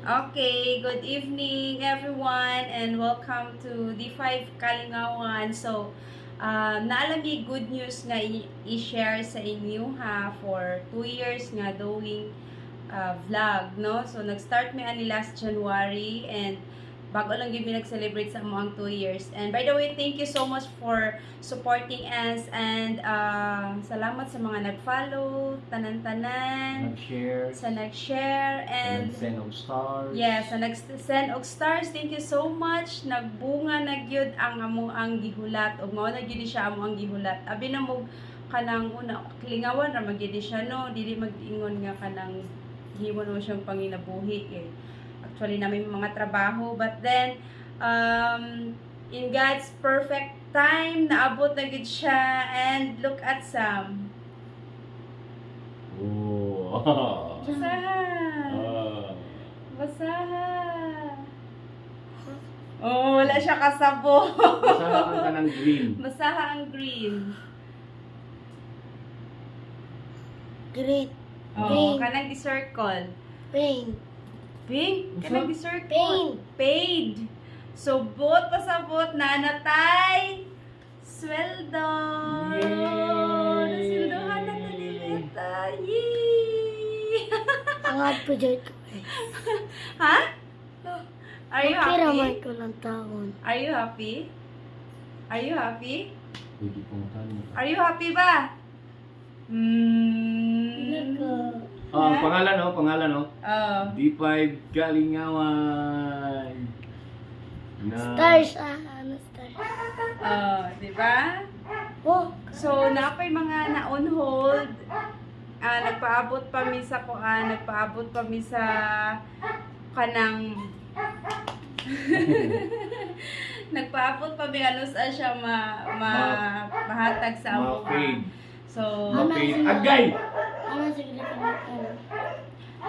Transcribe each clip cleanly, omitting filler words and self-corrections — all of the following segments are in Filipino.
Okay, good evening everyone and welcome to D5 Kalingawan. So, naalami good news nga i-share sa inyo ha for 2 years nga doing vlog, no? So, nag-start mi ani last January and bago lang yun nag-celebrate sa among 2 years. And by the way, thank you so much for supporting us and salamat sa mga nag-follow, tanan-tanan, nag-share and nag-send og stars. yes, nag-send og stars. Thank you so much. Nagbunga na gyud ang among ang gihulat ug mao na gyud siya among ang gihulat. Abi na mo kanang una Kalingawan ra magyud siya no, dili mag-ingon nga kanang himon mo siyang panginabuhi eh. Actually, namin mga trabaho. But then, in God's perfect time, naabot na gid siya. And look at Sam. Oh. Basaha. Basaha. Oh, wala siya kasabo. Basaha ka ng green. Basaha ang green. Great. Oh, Green. kanang gi-circle. Pink. Pink? Kanang gi-circle. Paid. Paid. So, bot pasabot na natay. Sweldo. Yay! Nasildohan na talimeta. Yay! Angat po dyan ko eh. Ha? Are you Piraman happy? ko ng taon. Are you happy? Are you happy? Pwede pong tanong. Are you happy ba? Ang pangalan oh. Oh. D5 Kalingawan. Stars ano stars? Oh, di ba? Oh, So, napay mga na-on hold. Nagpaabot pa mi sa nagpaabot pa mi sa kanang nagpaabot pa mi ano sa siya mahatag sa amo. Paid. So, Agay! ano siguro ka ano?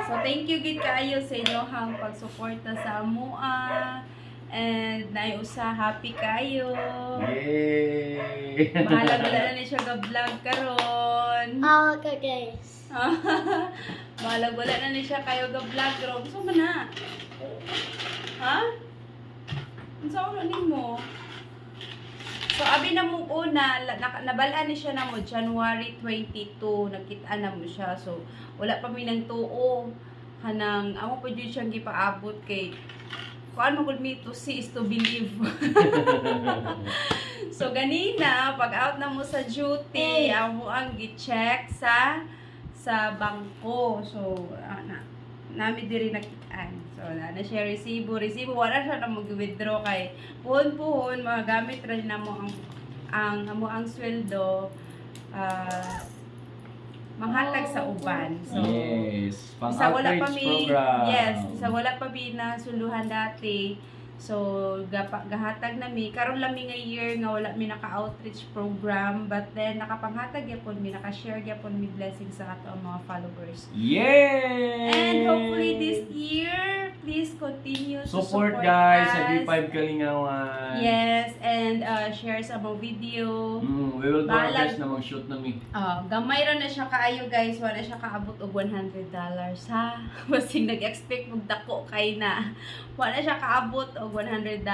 so thank you gid kaayo sa inyo hang pagsuporta sa amoa. And naiusa happy kayo. Yay! Bahala wala na ni siya ga-vlog karon. Okay guys. Bahala wala na ni siya kayo ga-vlog karon. Gusto mo na? Ha? Ang sa ulo nimo? So abi na mo una nabalaan ni siya na mo January 22 nakita na mo siya. So wala pa mi nang tuo kanang amo pa jud siyang gipaabot kay kuan mo gud mi to see is to believe. So ganina pag out na mo sa duty, amo ang gi-check sa bangko. So nami diri nakitaan. So na siya resibo wala siya na mag-withdraw kay puhon magagamit ra na mo ang sweldo manghatag sa uban. So yes, isa wala pa pang-outreach mi program. yes, isa wala pa mi na suluhan dati. So gahatag na mi karon lang mi nga year nga wala mi naka-outreach program but then nakapanghatag gyapon mi naka-share gyapon mi blessing sa ato ang mga followers. Yay! And hopefully this year please continue to support guys us. sa D5 Kalingawan. Yes, and share sa mga video. We will do our Balag. best na mag-shoot na mi. Gamay ra na siya kaayo guys, wala siya kaabot og $100 ha. Basing nag-expect mong dako kay na. Wala siya kaabot og $100.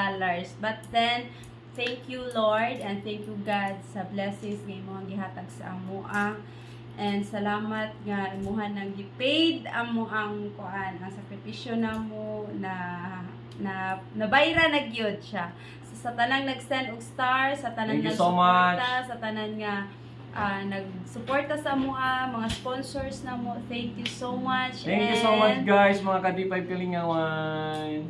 But then thank you Lord and thank you God sa blessings nga imong gihatag sa amoa. And salamat nga imuhan nang gi-paid amo ang kuan, ang sakripisyo namo na nabayra na gyud siya. Sa tanang nag-send og star, sa tanang Thank you so much. sa tanan nga nagsuporta sa amoa, mga sponsors na mo. Thank you so much. Thank you so much guys mga ka-D5 Kalingawan.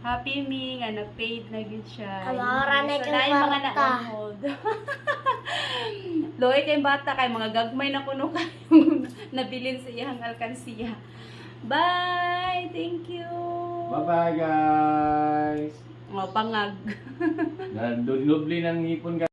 Happy me nga nag-paid na gid siya. Amara na So, kang dahil mga bata. na-on hold. Loy kay bata kay mga gagmay na kuno kay nabilin sa iyang alkansiya. Bye! Thank you! Bye-bye guys. Pangag. Dudlubli ng ngipon guys.